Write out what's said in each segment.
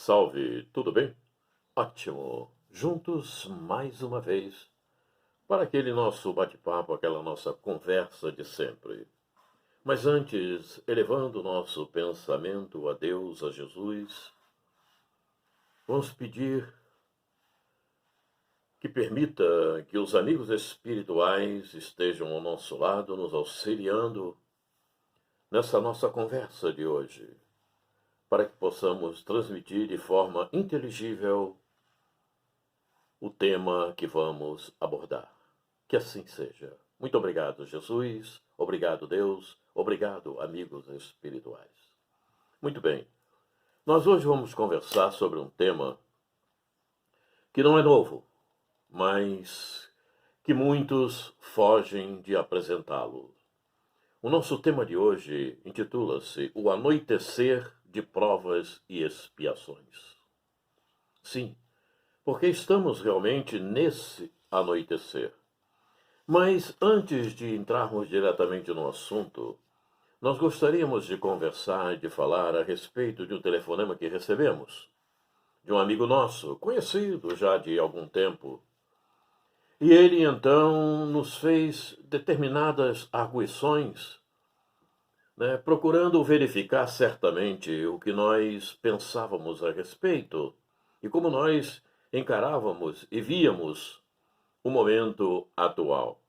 Salve, tudo bem? Ótimo! Juntos mais uma vez para aquele nosso bate-papo, aquela nossa conversa de sempre. Mas antes, elevando o nosso pensamento a Deus, a Jesus, vamos pedir que permita que os amigos espirituais estejam ao nosso lado, nos auxiliando nessa nossa conversa de hoje, para que possamos transmitir de forma inteligível o tema que vamos abordar. Que assim seja. Muito obrigado, Jesus. Obrigado, Deus. Obrigado, amigos espirituais. Muito bem. Nós hoje vamos conversar sobre um tema que não é novo, mas que muitos fogem de apresentá-lo. O nosso tema de hoje intitula-se O Anoitecer de Provas e Expiações. Sim, porque estamos realmente nesse anoitecer. Mas antes de entrarmos diretamente no assunto, nós gostaríamos de conversar e de falar a respeito de um telefonema que recebemos, de um amigo nosso, conhecido já de algum tempo. E ele então nos fez determinadas arguições, procurando verificar certamente o que nós pensávamos a respeito e como nós encarávamos e víamos o momento atual.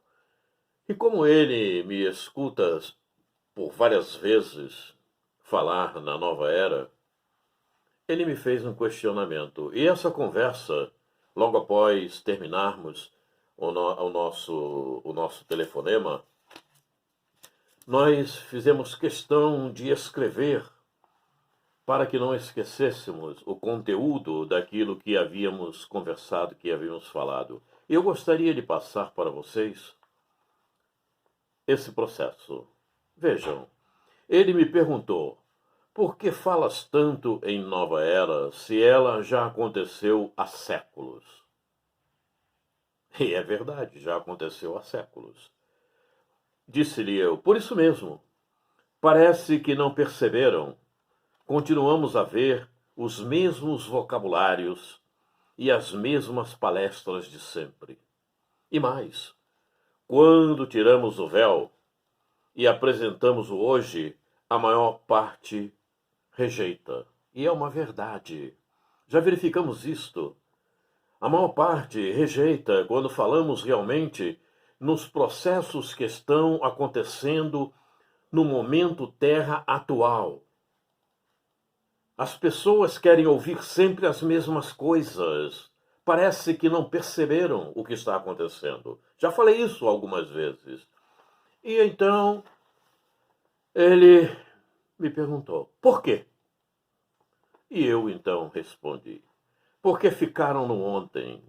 E como ele me escuta por várias vezes falar na nova era, ele me fez um questionamento. E essa conversa, logo após terminarmos o nosso telefonema, nós fizemos questão de escrever para que não esquecêssemos o conteúdo daquilo que havíamos conversado, que havíamos falado. Eu gostaria de passar para vocês esse processo. Vejam, ele me perguntou: por que falas tanto em nova era se ela já aconteceu há séculos? E é verdade, já aconteceu há séculos. Disse-lhe eu: por isso mesmo, parece que não perceberam. Continuamos a ver os mesmos vocabulários e as mesmas palestras de sempre. E mais, quando tiramos o véu e apresentamos o hoje, a maior parte rejeita. E é uma verdade. Já verificamos isto. A maior parte rejeita quando falamos realmente nos processos que estão acontecendo no momento terra atual. As pessoas querem ouvir sempre as mesmas coisas. Parece que não perceberam o que está acontecendo. Já falei isso algumas vezes. E então, ele me perguntou: por quê? E eu então respondi: porque ficaram no ontem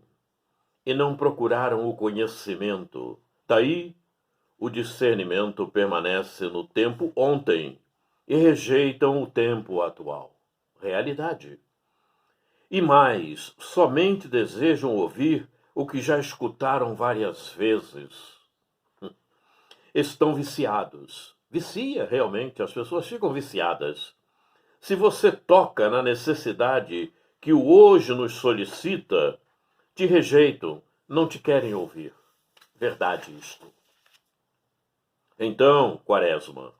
e não procuraram o conhecimento. Daí, o discernimento permanece no tempo ontem e rejeitam o tempo atual. Realidade. E mais, somente desejam ouvir o que já escutaram várias vezes. Estão viciados. Vicia, realmente, as pessoas ficam viciadas. Se você toca na necessidade que o hoje nos solicita, te rejeitam, não te querem ouvir. Verdade isto. Então, Quaresma,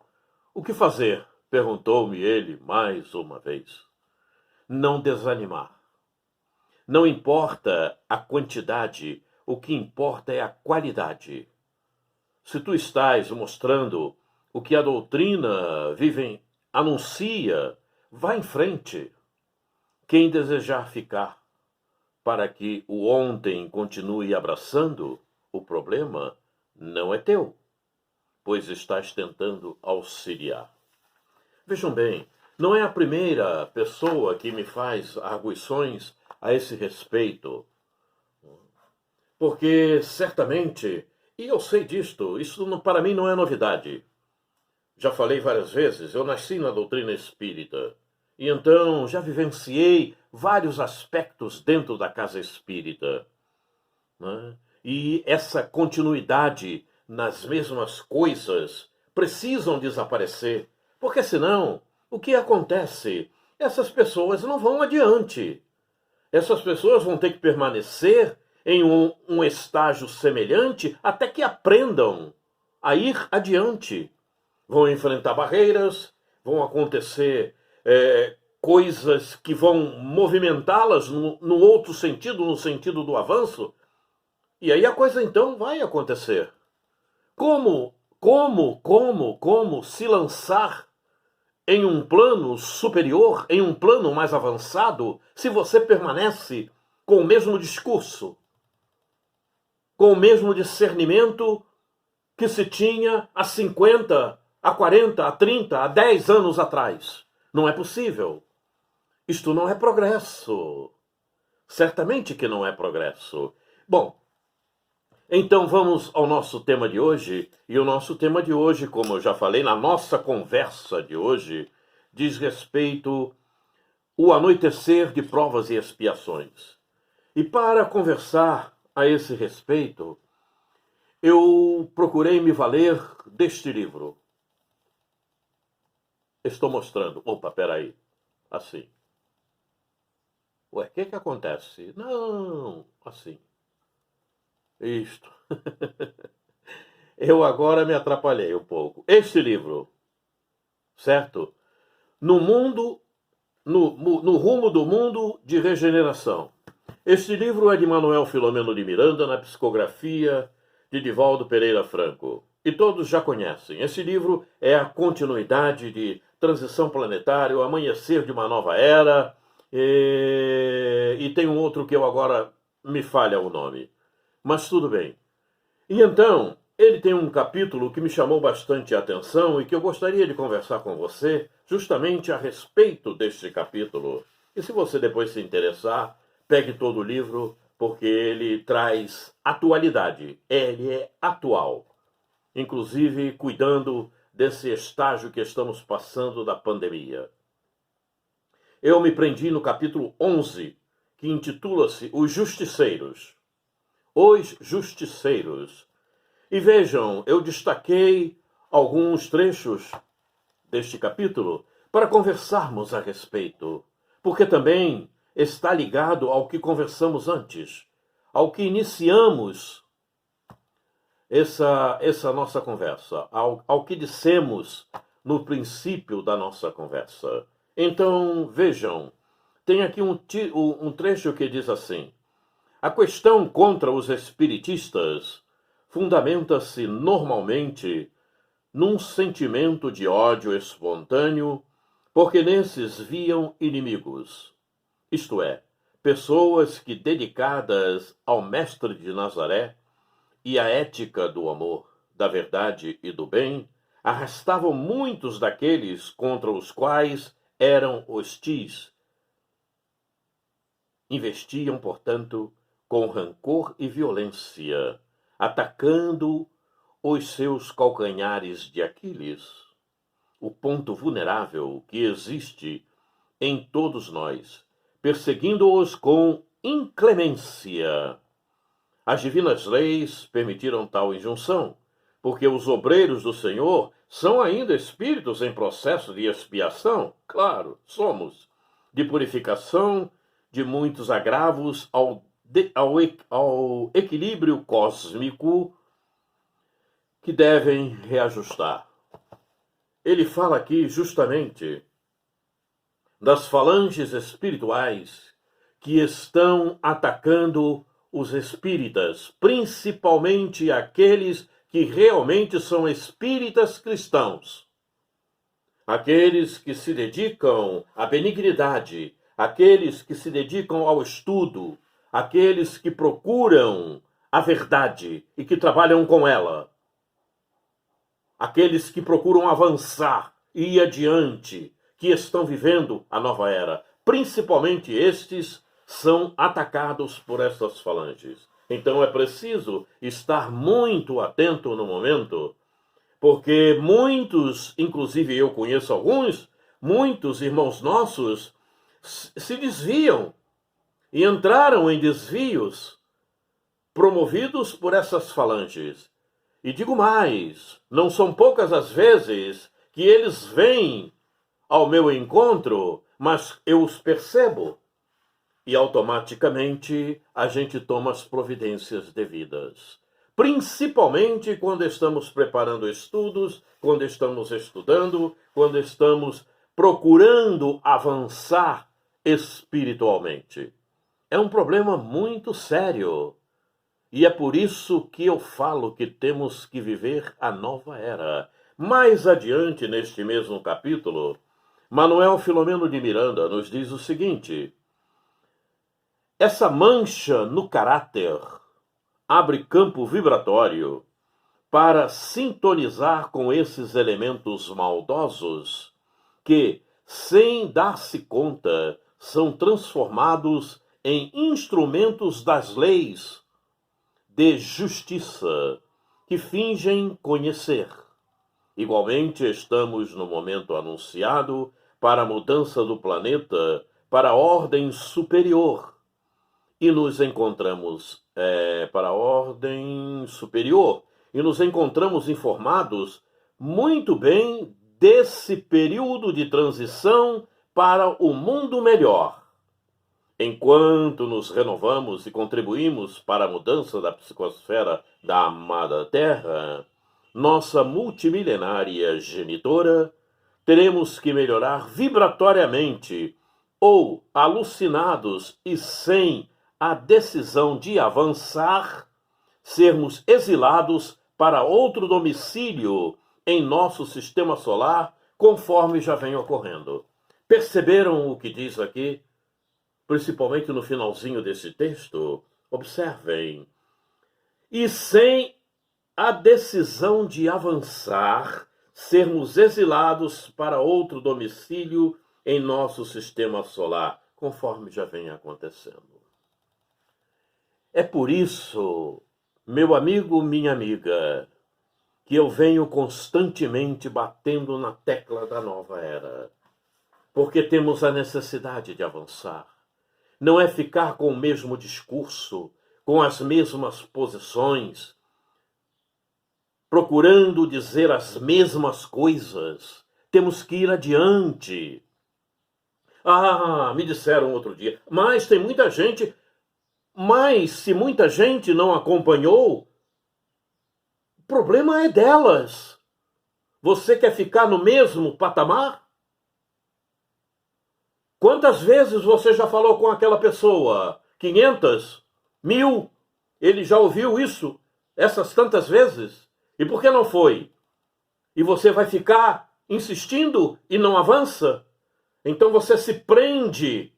o que fazer? Perguntou-me ele mais uma vez. Não desanimar. Não importa a quantidade, o que importa é a qualidade. Se tu estás mostrando o que a doutrina anuncia, vá em frente. Quem desejar ficar para que o ontem continue abraçando, o problema não é teu, pois estás tentando auxiliar. Vejam bem, não é a primeira pessoa que me faz arguições a esse respeito, porque certamente, e eu sei disto, isso para mim não é novidade. Já falei várias vezes, eu nasci na doutrina espírita, e então já vivenciei vários aspectos dentro da casa espírita, né? E essa continuidade nas mesmas coisas precisam desaparecer, porque senão, o que acontece essas pessoas não vão adiante. Essas pessoas vão ter que permanecer em um estágio semelhante até que aprendam a ir adiante. Vão enfrentar barreiras, vão acontecer coisas que vão movimentá-las no outro sentido, no sentido do avanço. E aí a coisa então vai acontecer. Como se lançar em um plano superior, em um plano mais avançado, se você permanece com o mesmo discurso, com o mesmo discernimento que se tinha há 50, há 40, há 30, há 10 anos atrás? Não é possível. Isto não é progresso. Certamente que não é progresso. Bom, então vamos ao nosso tema de hoje. E o nosso tema de hoje, como eu já falei na nossa conversa de hoje, diz respeito ao anoitecer de provas e expiações. E para conversar a esse respeito, eu procurei me valer deste livro. Estou mostrando. Opa, peraí. Assim. Ué, o que acontece? Não, assim. Isto. Eu agora me atrapalhei um pouco. Este livro, certo? No rumo do mundo de regeneração. Este livro é de Manuel Filomeno de Miranda, na psicografia de Divaldo Pereira Franco. E todos já conhecem. Esse livro é a continuidade de Transição Planetária, o Amanhecer de uma Nova Era, e tem um outro que eu agora me falha o nome. Mas tudo bem. E então, ele tem um capítulo que me chamou bastante a atenção e que eu gostaria de conversar com você justamente a respeito deste capítulo. E se você depois se interessar, pegue todo o livro, porque ele traz atualidade. Ele é atual. Inclusive, cuidando desse estágio que estamos passando da pandemia. Eu me prendi no capítulo 11, que intitula-se Os Justiceiros. Os Justiceiros. E vejam, eu destaquei alguns trechos deste capítulo para conversarmos a respeito, porque também está ligado ao que conversamos antes, ao que iniciamos essa nossa conversa, ao que dissemos no princípio da nossa conversa. Então, vejam, tem aqui um trecho que diz assim: a questão contra os espiritistas fundamenta-se normalmente num sentimento de ódio espontâneo, porque nesses viam inimigos, isto é, pessoas que, dedicadas ao Mestre de Nazaré e à ética do amor, da verdade e do bem, arrastavam muitos daqueles contra os quais eram hostis. Investiam, portanto, com rancor e violência, atacando os seus calcanhares de Aquiles, o ponto vulnerável que existe em todos nós, perseguindo-os com inclemência. As divinas leis permitiram tal injunção, porque os obreiros do Senhor são ainda espíritos em processo de expiação, claro, somos, de purificação de muitos agravos ao equilíbrio cósmico que devem reajustar. Ele fala aqui justamente das falanges espirituais que estão atacando os espíritas, principalmente aqueles que realmente são espíritas cristãos, aqueles que se dedicam à benignidade, aqueles que se dedicam ao estudo, aqueles que procuram a verdade e que trabalham com ela, aqueles que procuram avançar e ir adiante, que estão vivendo a nova era. Principalmente estes são atacados por essas falanges. Então é preciso estar muito atento no momento, porque muitos, inclusive eu conheço alguns, muitos irmãos nossos se desviam e entraram em desvios promovidos por essas falanges. E digo mais, não são poucas as vezes que eles vêm ao meu encontro, mas eu os percebo. E automaticamente a gente toma as providências devidas. Principalmente quando estamos preparando estudos, quando estamos estudando, quando estamos procurando avançar espiritualmente. É um problema muito sério. E é por isso que eu falo que temos que viver a nova era. Mais adiante, neste mesmo capítulo, Manuel Filomeno de Miranda nos diz o seguinte: essa mancha no caráter abre campo vibratório para sintonizar com esses elementos maldosos que, sem dar-se conta, são transformados em instrumentos das leis de justiça que fingem conhecer. Igualmente, estamos no momento anunciado para a mudança do planeta para a ordem superior. E nos encontramos para a ordem superior. E nos encontramos informados muito bem desse período de transição para o mundo melhor. Enquanto nos renovamos e contribuímos para a mudança da psicosfera da amada Terra, nossa multimilenária genitora, teremos que melhorar vibratoriamente ou alucinados e sem a decisão de avançar, sermos exilados para outro domicílio em nosso sistema solar, conforme já vem ocorrendo. Perceberam o que diz aqui? Principalmente no finalzinho desse texto? Observem. E sem a decisão de avançar, sermos exilados para outro domicílio em nosso sistema solar, conforme já vem acontecendo. É por isso, meu amigo, minha amiga, que eu venho constantemente batendo na tecla da nova era. Porque temos a necessidade de avançar. Não é ficar com o mesmo discurso, com as mesmas posições, procurando dizer as mesmas coisas. Temos que ir adiante. Me disseram outro dia, mas tem muita gente... Mas se muita gente não acompanhou, o problema é delas. Você quer ficar no mesmo patamar? Quantas vezes você já falou com aquela pessoa? 500? 1000? Ele já ouviu isso essas tantas vezes? E por que não foi? E você vai ficar insistindo e não avança? Então você se prende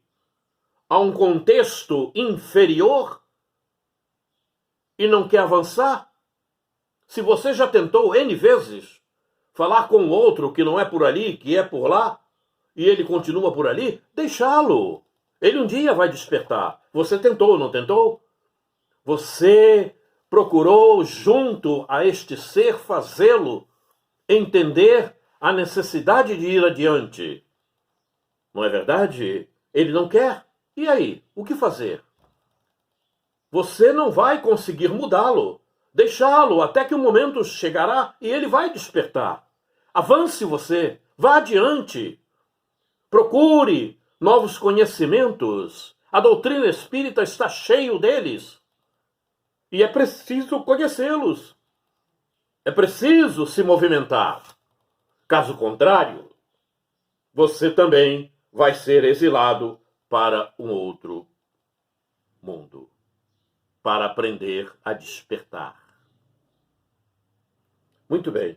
a um contexto inferior e não quer avançar? Se você já tentou N vezes falar com o outro que não é por ali, que é por lá, e ele continua por ali, deixá-lo. Ele um dia vai despertar. Você tentou, não tentou? Você procurou, junto a este ser, fazê-lo entender a necessidade de ir adiante. Não é verdade? Ele não quer. E aí, o que fazer? Você não vai conseguir mudá-lo. Deixá-lo até que o momento chegará e ele vai despertar. Avance você, vá adiante. Procure novos conhecimentos. A doutrina espírita está cheia deles. E é preciso conhecê-los. É preciso se movimentar. Caso contrário, você também vai ser exilado para um outro mundo, para aprender a despertar. Muito bem.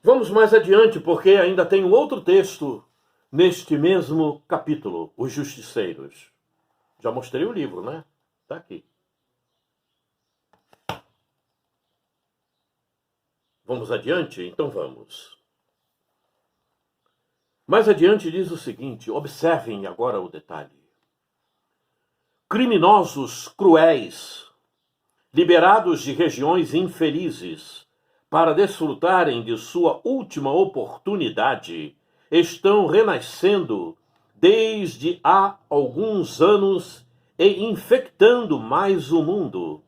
Vamos mais adiante, porque ainda tem um outro texto neste mesmo capítulo, Os Justiceiros. Já mostrei o livro, né? Está aqui. Vamos adiante? Então vamos. Mais adiante diz o seguinte, observem agora o detalhe. Criminosos cruéis, liberados de regiões infelizes, para desfrutarem de sua última oportunidade, estão renascendo desde há alguns anos e infectando mais o mundo,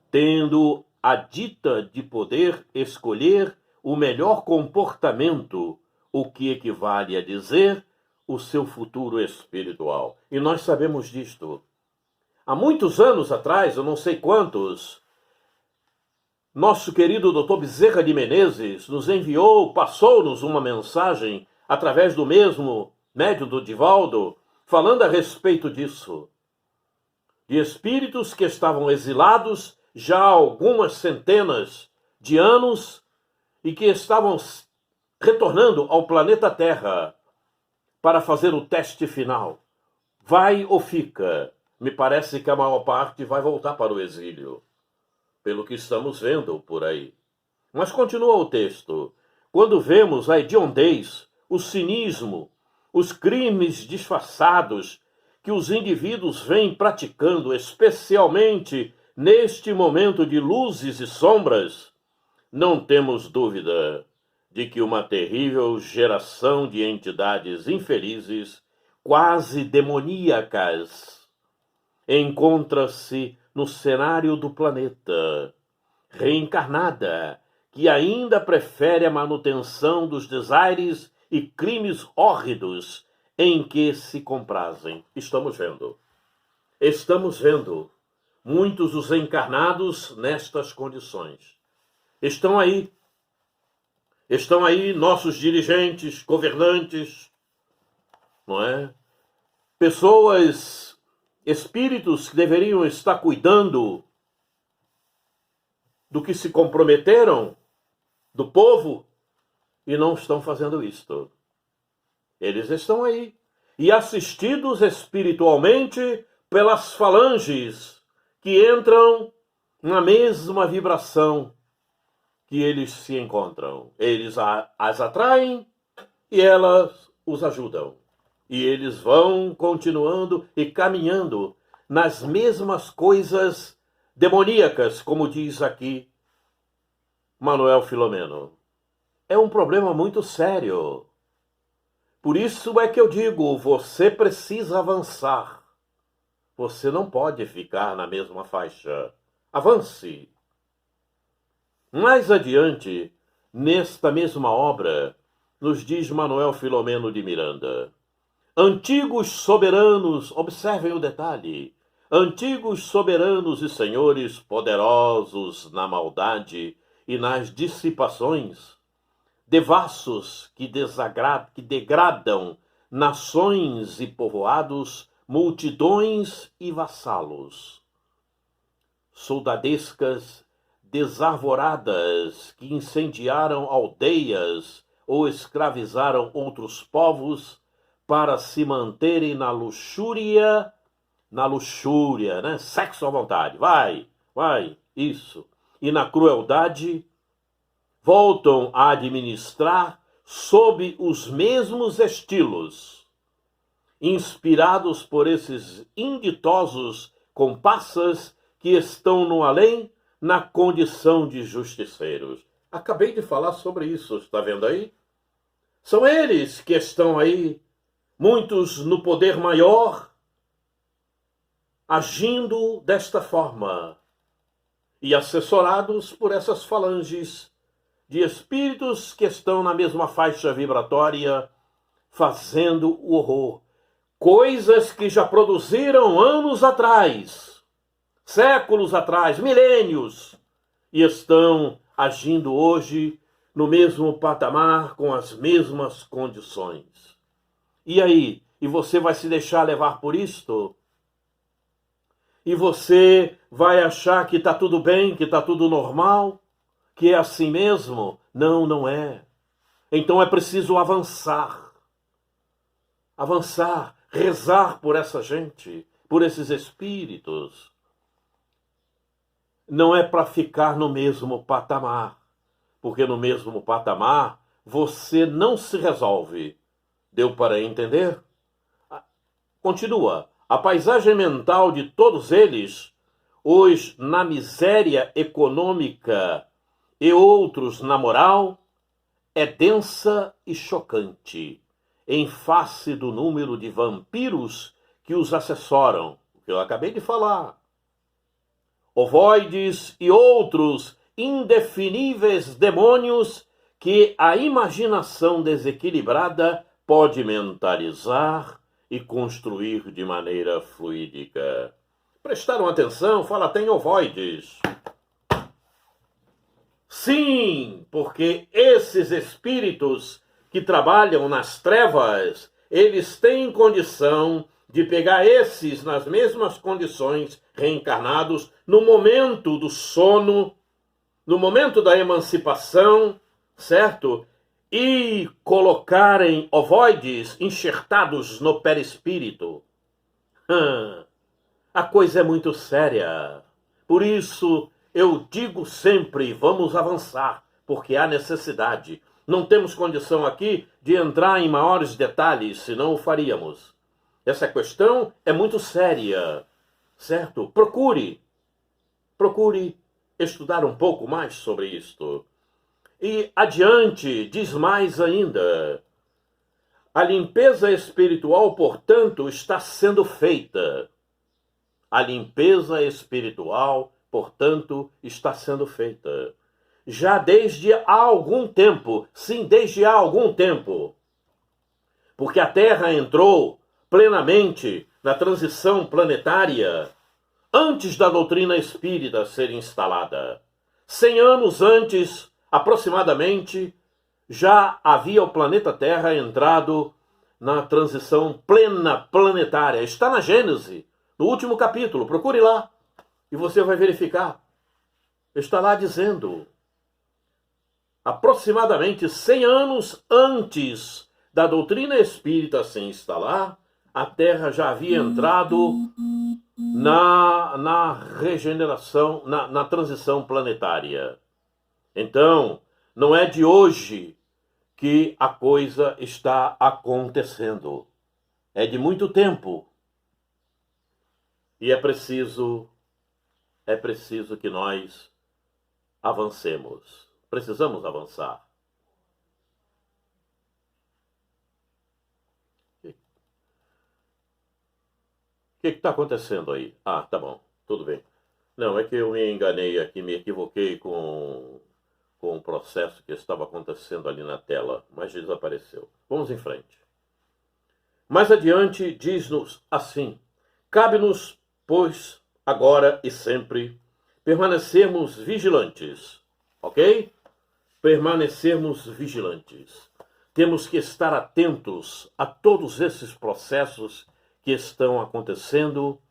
tendo a dita de poder escolher o melhor comportamento, o que equivale a dizer o seu futuro espiritual. E nós sabemos disto. Há muitos anos atrás, eu não sei quantos, nosso querido Dr. Bezerra de Menezes nos enviou, passou-nos uma mensagem através do mesmo médium do Divaldo, falando a respeito disso. De espíritos que estavam exilados já há algumas centenas de anos e que estavam retornando ao planeta Terra para fazer o teste final. Vai ou fica? Me parece que a maior parte vai voltar para o exílio, pelo que estamos vendo por aí. Mas continua o texto. Quando vemos a hediondez, o cinismo, os crimes disfarçados que os indivíduos vêm praticando, especialmente neste momento de luzes e sombras, não temos dúvida de que uma terrível geração de entidades infelizes, quase demoníacas, encontra-se no cenário do planeta, reencarnada, que ainda prefere a manutenção dos desaires e crimes hórridos em que se comprazem. Estamos vendo muitos dos encarnados nestas condições. Estão aí nossos dirigentes, governantes, não é? Pessoas, espíritos que deveriam estar cuidando do que se comprometeram, do povo, e não estão fazendo isto. Eles estão aí, e assistidos espiritualmente pelas falanges que entram na mesma vibração que eles se encontram. Eles as atraem e elas os ajudam. E eles vão continuando e caminhando nas mesmas coisas demoníacas, como diz aqui Manuel Filomeno. É um problema muito sério. Por isso é que eu digo, você precisa avançar. Você não pode ficar na mesma faixa. Avance. Mais adiante, nesta mesma obra, nos diz Manuel Filomeno de Miranda: antigos soberanos, observem o detalhe, antigos soberanos e senhores poderosos na maldade e nas dissipações, devassos que degradam nações e povoados, multidões e vassalos, soldadescas desarvoradas que incendiaram aldeias ou escravizaram outros povos para se manterem na luxúria, né? Sexo à vontade, vai, isso. E na crueldade, voltam a administrar sob os mesmos estilos, inspirados por esses inditosos comparsas que estão no além, na condição de justiceiros. Acabei de falar sobre isso, está vendo aí? São eles que estão aí, muitos no poder maior, agindo desta forma, e assessorados por essas falanges de espíritos que estão na mesma faixa vibratória, fazendo o horror. Coisas que já produziram anos atrás, séculos atrás, milênios, e estão agindo hoje no mesmo patamar, com as mesmas condições. E aí? E você vai se deixar levar por isto? E você vai achar que está tudo bem, que está tudo normal? Que é assim mesmo? Não, não é. Então é preciso avançar. Avançar, rezar por essa gente, por esses espíritos. Não é para ficar no mesmo patamar, porque no mesmo patamar você não se resolve. Deu para entender? Continua. A paisagem mental de todos eles, hoje na miséria econômica e outros na moral, é densa e chocante, em face do número de vampiros que os assessoram, que eu acabei de falar. Ovoides e outros indefiníveis demônios que a imaginação desequilibrada pode mentalizar e construir de maneira fluídica. Prestaram atenção? Fala, tem ovoides. Sim, porque esses espíritos que trabalham nas trevas, eles têm condição de pegar esses nas mesmas condições reencarnados no momento do sono, no momento da emancipação, certo? E colocarem ovoides enxertados no perispírito. A coisa é muito séria. Por isso, eu digo sempre, vamos avançar, porque há necessidade. Não temos condição aqui de entrar em maiores detalhes, senão o faríamos. Essa questão é muito séria, certo? Procure estudar um pouco mais sobre isto. E adiante, diz mais ainda. A limpeza espiritual, portanto, está sendo feita. A limpeza espiritual, portanto, está sendo feita. Já desde há algum tempo, sim, desde há algum tempo. Porque a Terra entrou plenamente na transição planetária antes da doutrina espírita ser instalada. 100 anos antes, aproximadamente, já havia o planeta Terra entrado na transição plena planetária. Está na Gênese, no último capítulo. Procure lá e você vai verificar. Está lá dizendo, aproximadamente 100 anos antes da doutrina espírita se instalar, a Terra já havia entrado na regeneração, na transição planetária. Então, não é de hoje que a coisa está acontecendo. É de muito tempo. E é preciso que nós avancemos. Precisamos avançar. O que está acontecendo aí? Ah, tá bom, tudo bem. Não, é que eu me enganei aqui, me equivoquei com o processo que estava acontecendo ali na tela, mas desapareceu. Vamos em frente. Mais adiante, diz-nos assim: cabe-nos, pois, agora e sempre, permanecermos vigilantes, ok? Permanecermos vigilantes. Temos que estar atentos a todos esses processos que estão acontecendo,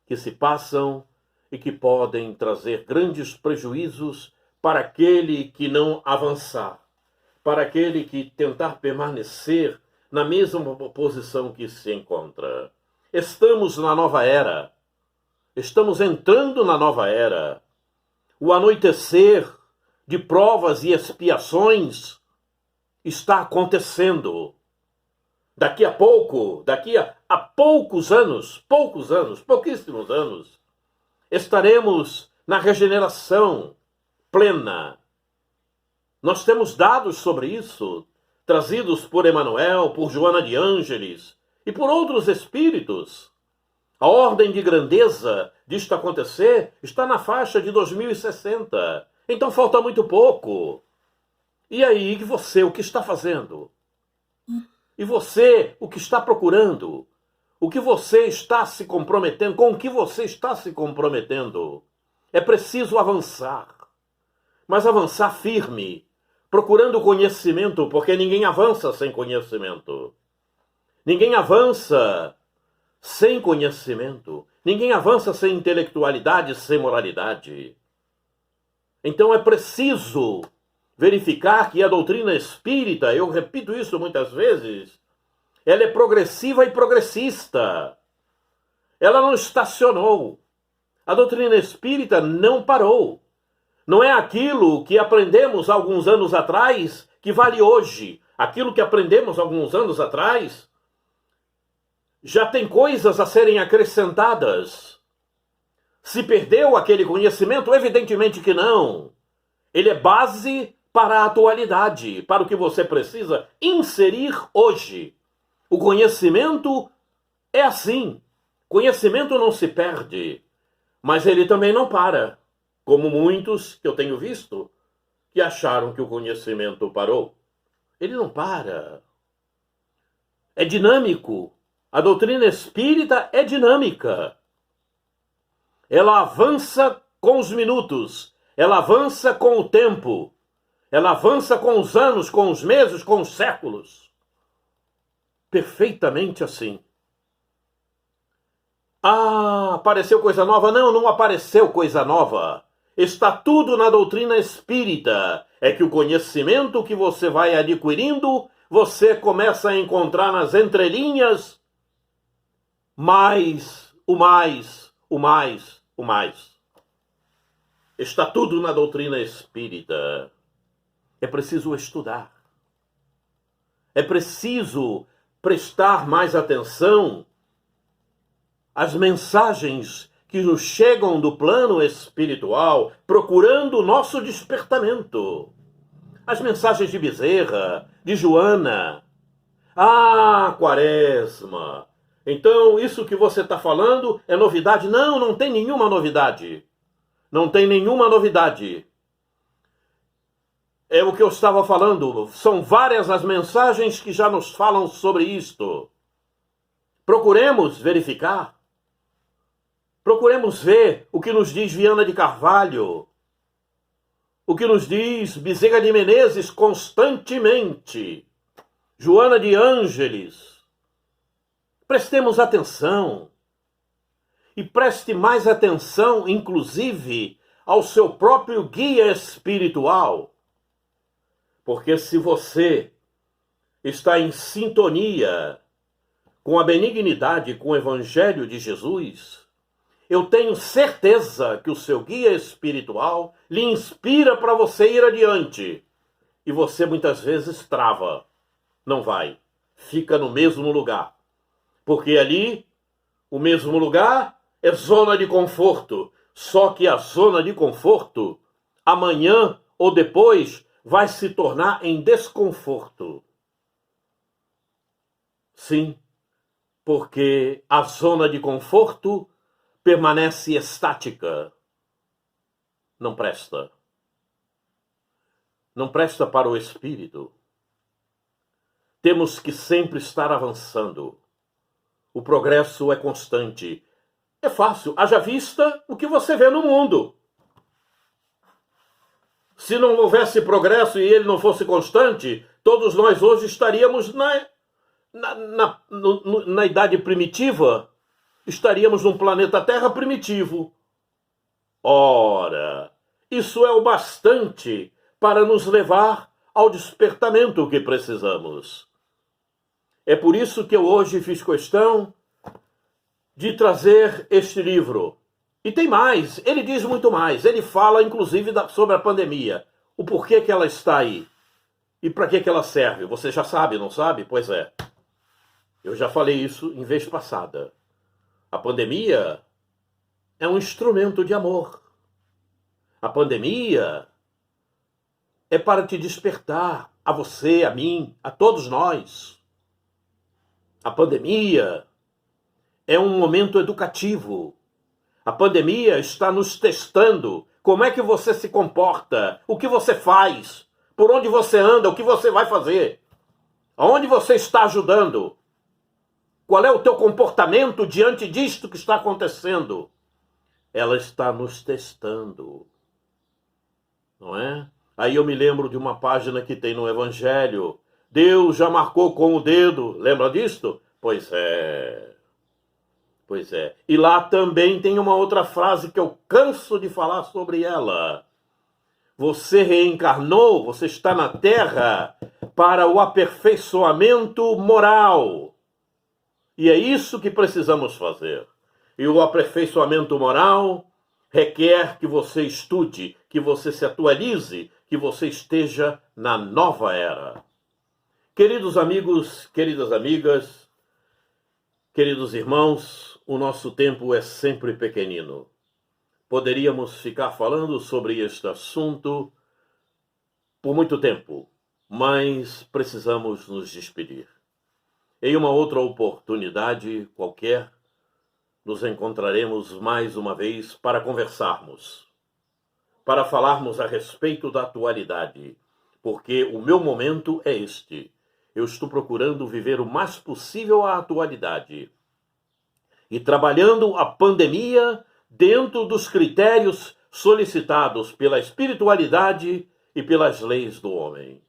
que se passam e que podem trazer grandes prejuízos para aquele que não avançar, para aquele que tentar permanecer na mesma posição que se encontra. Estamos na nova era. Estamos entrando na nova era. O anoitecer de provas e expiações está acontecendo. Daqui a pouco, daqui a pouquíssimos anos, estaremos na regeneração plena. Nós temos dados sobre isso, trazidos por Emmanuel, por Joana de Ângeles e por outros espíritos. A ordem de grandeza disto acontecer está na faixa de 2060. Então falta muito pouco. E aí, você, o que está fazendo? E você, o que está procurando? O que você está se comprometendo? Com o que você está se comprometendo? É preciso avançar. Mas avançar firme, procurando conhecimento, porque ninguém avança sem conhecimento. Ninguém avança sem conhecimento. Ninguém avança sem intelectualidade, sem moralidade. Então é preciso verificar que a doutrina espírita, eu repito isso muitas vezes, ela é progressiva e progressista. Ela não estacionou. A doutrina espírita não parou. Não é aquilo que aprendemos alguns anos atrás que vale hoje. Aquilo que aprendemos alguns anos atrás já tem coisas a serem acrescentadas. Se perdeu aquele conhecimento? Evidentemente que não. Ele é base para a atualidade, para o que você precisa inserir hoje. O conhecimento é assim. Conhecimento não se perde, mas ele também não para. Como muitos que eu tenho visto, que acharam que o conhecimento parou. Ele não para. É dinâmico. A doutrina espírita é dinâmica. Ela avança com os minutos, ela avança com o tempo, ela avança com os anos, com os meses, com os séculos. Perfeitamente assim. Ah, apareceu coisa nova? Não, não apareceu coisa nova. Está tudo na doutrina espírita. É que o conhecimento que você vai adquirindo, você começa a encontrar nas entrelinhas mais. Está tudo na doutrina espírita. É preciso estudar. É preciso prestar mais atenção às mensagens que nos chegam do plano espiritual, procurando o nosso despertamento. As mensagens de Bezerra, de Joana. Ah, Quaresma! Então, isso que você está falando é novidade? Não, não tem nenhuma novidade. Não tem nenhuma novidade. É o que eu estava falando. São várias as mensagens que já nos falam sobre isto. Procuremos verificar. Procuremos ver o que nos diz Viana de Carvalho. O que nos diz Bezerra de Menezes constantemente. Joana de Ângeles. Prestemos atenção. E preste mais atenção, inclusive, ao seu próprio guia espiritual. Porque se você está em sintonia com a benignidade, com o Evangelho de Jesus, eu tenho certeza que o seu guia espiritual lhe inspira para você ir adiante. E você muitas vezes trava. Não vai. Fica no mesmo lugar. Porque ali, o mesmo lugar é zona de conforto. Só que a zona de conforto, amanhã ou depois, vai se tornar em desconforto. Sim, porque a zona de conforto permanece estática. Não presta. Não presta para o espírito. Temos que sempre estar avançando. O progresso é constante. É fácil. Haja vista o que você vê no mundo. Se não houvesse progresso e ele não fosse constante, todos nós hoje estaríamos na idade primitiva. Estaríamos num planeta Terra primitivo. Ora, isso é o bastante para nos levar ao despertamento que precisamos. É por isso que eu hoje fiz questão de trazer este livro. E tem mais, ele diz muito mais. Ele fala, inclusive, sobre a pandemia. O porquê que ela está aí. E para que ela serve. Você já sabe, não sabe? Pois é. Eu já falei isso em vez passada. A pandemia é um instrumento de amor. A pandemia é para te despertar, a você, a mim, a todos nós. A pandemia é um momento educativo. A pandemia está nos testando. Como é que você se comporta? O que você faz? Por onde você anda? O que você vai fazer? Aonde você está ajudando? Qual é o teu comportamento diante disto que está acontecendo? Ela está nos testando. Não é? Aí eu me lembro de uma página que tem no Evangelho. Deus já marcou com o dedo. Lembra disto? Pois é. Pois é. E lá também tem uma outra frase que eu canso de falar sobre ela. Você reencarnou, você está na Terra para o aperfeiçoamento moral. E é isso que precisamos fazer. E o aperfeiçoamento moral requer que você estude, que você se atualize, que você esteja na nova era. Queridos amigos, queridas amigas, queridos irmãos, o nosso tempo é sempre pequenino. Poderíamos ficar falando sobre este assunto por muito tempo, mas precisamos nos despedir. Em uma outra oportunidade qualquer, nos encontraremos mais uma vez para conversarmos, para falarmos a respeito da atualidade, porque o meu momento é este. Eu estou procurando viver o mais possível a atualidade e trabalhando a pandemia dentro dos critérios solicitados pela espiritualidade e pelas leis do homem.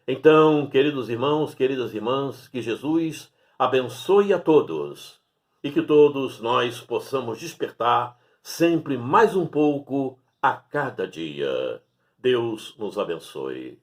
Então, queridos irmãos, queridas irmãs, que Jesus abençoe a todos e que todos nós possamos despertar sempre mais um pouco a cada dia. Deus nos abençoe.